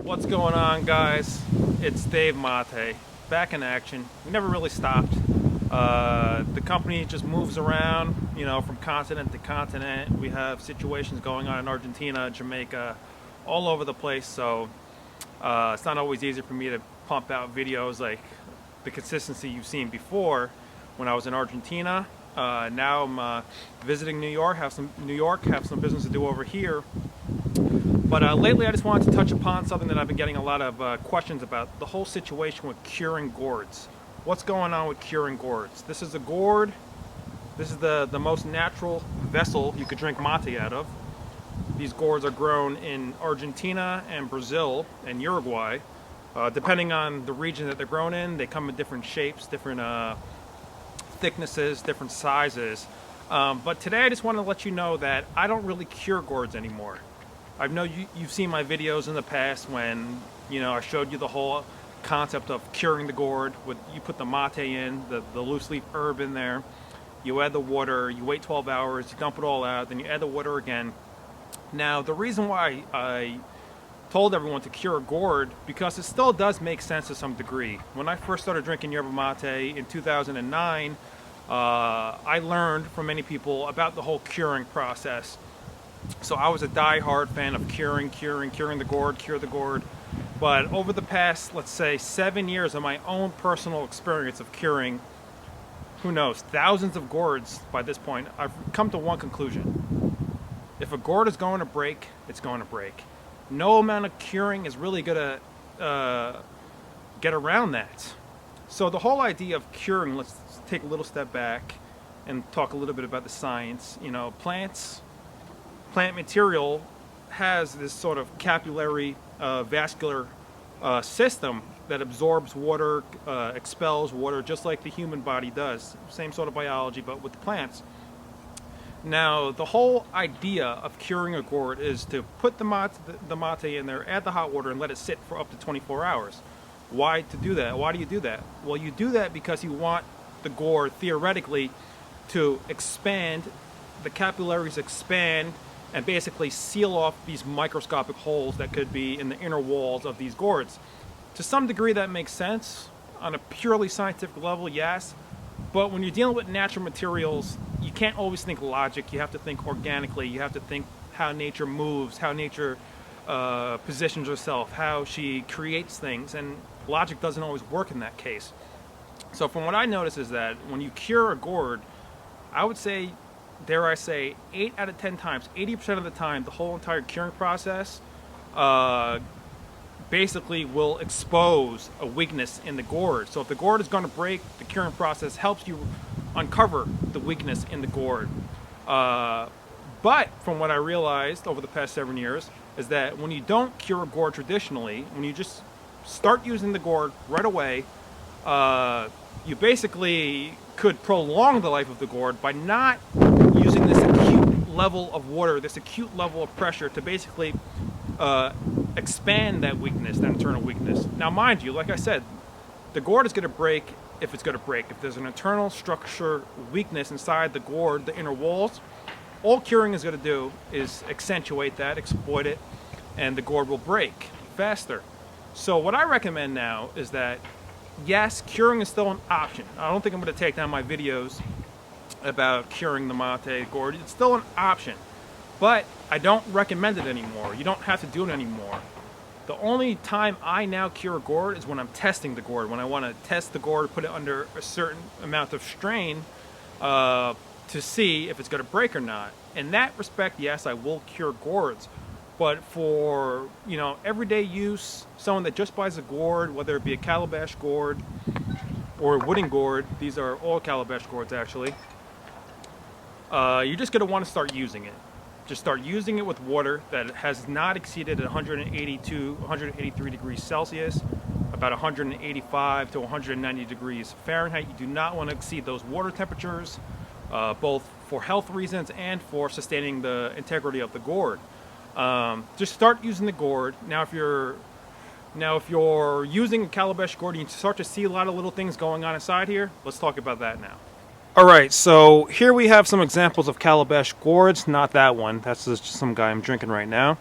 What's going on, guys? It's Dave Mate, back in action. We never really stopped. The company just moves around, from continent to continent. We have situations going on in Argentina, Jamaica, all over the place. So it's not always easy for me to pump out videos like the consistency you've seen before when I was in Argentina. Now I'm visiting New York, have some business to do over here. But lately I just wanted to touch upon something that I've been getting a lot of questions about, the whole situation with curing gourds. What's going on with curing gourds? This is a gourd. This is the most natural vessel you could drink mate out of. These gourds are grown in Argentina and Brazil and Uruguay. Depending on the region that they're grown in, they come in different shapes, different thicknesses, different sizes. But today I just want to let you know that I don't really cure gourds anymore. I know you've seen my videos in the past when I showed you the whole concept of curing the gourd. You put the mate in, the loose leaf herb in there, you add the water, you wait 12 hours, you dump it all out, then you add the water again. Now the reason why I told everyone to cure a gourd, because it still does make sense to some degree. When I first started drinking yerba mate in 2009, I learned from many people about the whole curing process. So I was a die-hard fan of curing the gourd, cure the gourd. But over the past, let's say, 7 years of my own personal experience of curing, who knows, thousands of gourds by this point, I've come to one conclusion. If a gourd is going to break, it's going to break. No amount of curing is really going to get around that. So the whole idea of curing, let's take a little step back and talk a little bit about the science. Plant material has this sort of capillary vascular system that absorbs water, expels water, just like the human body does. Same sort of biology, but with the plants. Now, the whole idea of curing a gourd is to put the mate in there, add the hot water, and let it sit for up to 24 hours. Why to do that? Why do you do that? Well, you do that because you want the gourd, theoretically, to expand, the capillaries expand, and basically seal off these microscopic holes that could be in the inner walls of these gourds. To some degree that makes sense. On a purely scientific level, yes. But when you're dealing with natural materials, you can't always think logic. You have to think organically. You have to think how nature moves, how nature positions herself, how she creates things. And logic doesn't always work in that case. So from what I notice is that when you cure a gourd, I would say, dare I say, 8 out of 10 times, 80% of the time, the whole entire curing process basically will expose a weakness in the gourd. So if the gourd is going to break, the curing process helps you uncover the weakness in the gourd. But from what I realized over the past 7 years is that when you don't cure a gourd traditionally, when you just start using the gourd right away, you basically could prolong the life of the gourd by not using this acute level of water, this acute level of pressure to basically expand that weakness, that internal weakness. Now, mind you, like I said, the gourd is going to break if it's going to break. If there's an internal structure weakness inside the gourd, the inner walls, all curing is going to do is accentuate that, exploit it, and the gourd will break faster. So what I recommend now is that, yes, curing is still an option. I don't think I'm going to take down my videos about curing the mate gourd. It's still an option, but I don't recommend it anymore. You don't have to do it anymore. The only time I now cure a gourd is when I'm testing the gourd, when I want to test the gourd, put it under a certain amount of strain to see if it's going to break or not. In that respect, yes, I will cure gourds. But for everyday use, someone that just buys a gourd, whether it be a calabash gourd or a wooden gourd, these are all calabash gourds actually, you're just going to want to start using it. Just start using it with water that has not exceeded 182, 183 degrees Celsius, about 185 to 190 degrees Fahrenheit. You do not want to exceed those water temperatures, both for health reasons and for sustaining the integrity of the gourd. Just start using the gourd. Now if you're using a calabash gourd, you start to see a lot of little things going on inside here. Let's talk about that now. Alright, so here we have some examples of calabash gourds. Not that one. That's just some guy I'm drinking right now.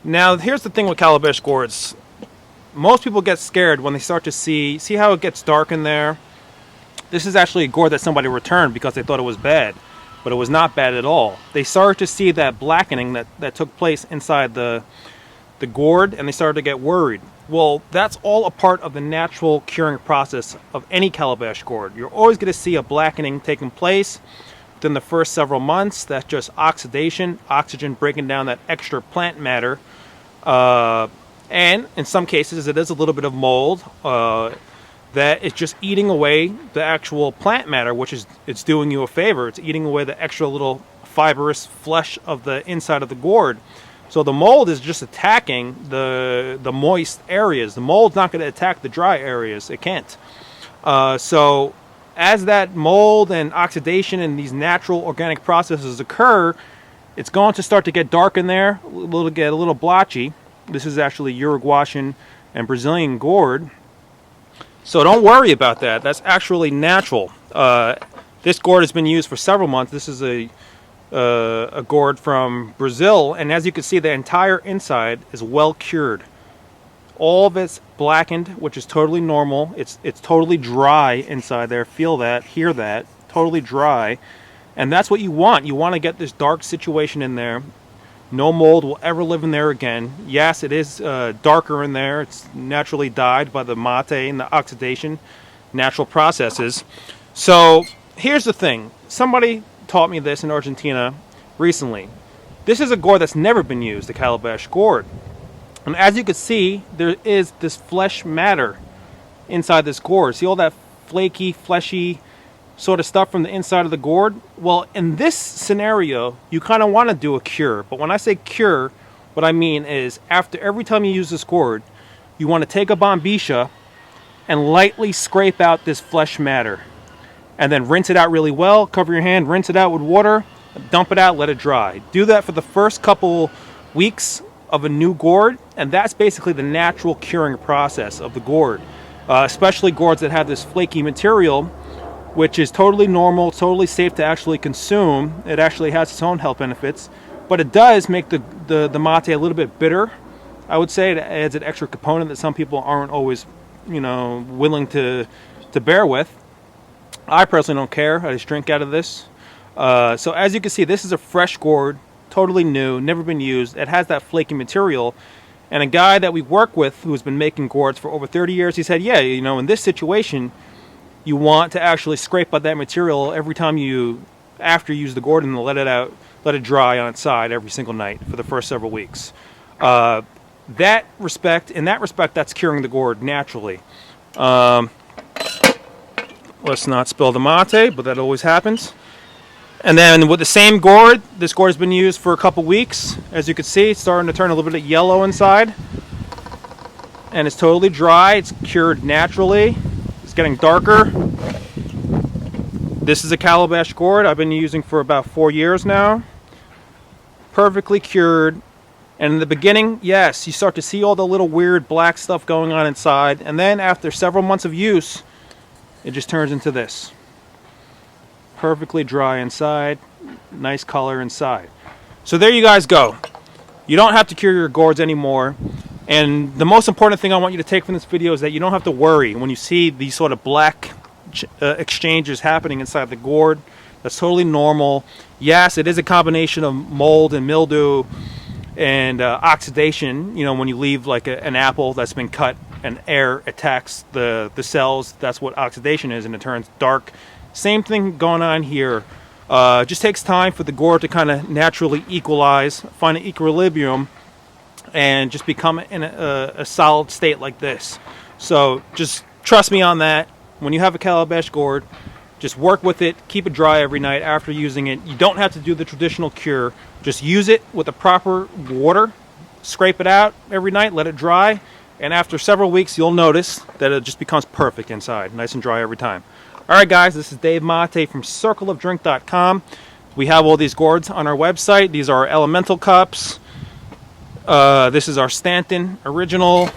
Now, here's the thing with calabash gourds. Most people get scared when they start to see how it gets dark in there. This is actually a gourd that somebody returned because they thought it was bad, but it was not bad at all. They started to see that blackening that took place inside the gourd, and they started to get worried. Well, that's all a part of the natural curing process of any calabash gourd. You're always going to see a blackening taking place within the first several months. That's just oxidation, oxygen breaking down that extra plant matter. And in some cases, it is a little bit of mold that is just eating away the actual plant matter, which is it's doing you a favor. It's eating away the extra little fibrous flesh of the inside of the gourd. So the mold is just attacking the moist areas. The mold's not going to attack the dry areas. It can't. So as that mold and oxidation and these natural organic processes occur, it's going to start to get dark in there, get a little blotchy. This is actually Uruguayan and Brazilian gourd. So don't worry about that. That's actually natural. This gourd has been used for several months. This is a gourd from Brazil, and as you can see, the entire inside is well cured. All of it's blackened, which is totally normal. It's totally dry inside there. Feel that, hear that, totally dry. And that's what you want. You want to get this dark situation in there. No mold will ever live in there again. Yes, it is darker in there. It's naturally dyed by the mate and the oxidation, natural processes. So here's the thing. Somebody taught me this in Argentina recently. This is a gourd that's never been used, the calabash gourd. And as you can see, there is this flesh matter inside this gourd. See all that flaky, fleshy sort of stuff from the inside of the gourd? Well, in this scenario, you kind of want to do a cure. But when I say cure, what I mean is after every time you use this gourd, you want to take a bombisha and lightly scrape out this flesh matter. And then rinse it out really well, cover your hand, rinse it out with water, dump it out, let it dry. Do that for the first couple weeks of a new gourd, and that's basically the natural curing process of the gourd. Especially gourds that have this flaky material, which is totally normal, totally safe to actually consume. It actually has its own health benefits, but it does make the mate a little bit bitter. I would say it adds an extra component that some people aren't always, willing to bear with. I personally don't care. I just drink out of this. So as you can see, this is a fresh gourd, totally new, never been used. It has that flaky material. And a guy that we work with who's been making gourds for over 30 years, he said, yeah, in this situation, you want to actually scrape out that material every time after you use the gourd, and let it dry on its side every single night for the first several weeks. In that respect, that's curing the gourd naturally. Let's not spill the mate, but that always happens. And then with the same gourd, this gourd has been used for a couple weeks. As you can see, it's starting to turn a little bit yellow inside. And it's totally dry. It's cured naturally. It's getting darker. This is a calabash gourd I've been using for about 4 years now. Perfectly cured. And in the beginning, yes, you start to see all the little weird black stuff going on inside. And then after several months of use, it just turns into this. Perfectly dry inside, nice color inside. So there you guys go. You don't have to cure your gourds anymore. And the most important thing I want you to take from this video is that you don't have to worry when you see these sort of black exchanges happening inside the gourd. That's totally normal. Yes, it is a combination of mold and mildew and oxidation. When you leave like an apple that's been cut and air attacks the cells, that's what oxidation is, and it turns dark. Same thing going on here. Just takes time for the gourd to kind of naturally equalize, find an equilibrium, and just become in a solid state like this. So just trust me on that. When you have a calabash gourd, just work with it, keep it dry every night after using it. You don't have to do the traditional cure. Just use it with the proper water, scrape it out every night, let it dry, and after several weeks you'll notice that it just becomes perfect inside, nice and dry every time. Alright guys, this is Dave Mate from circleofdrink.com. We have all these gourds on our website. These are our elemental cups. This is our Stanton original.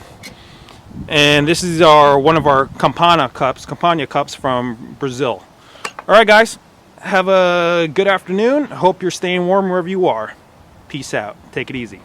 And this is one of our Campania cups from Brazil. Alright guys, have a good afternoon. I hope you're staying warm wherever you are. Peace out. Take it easy.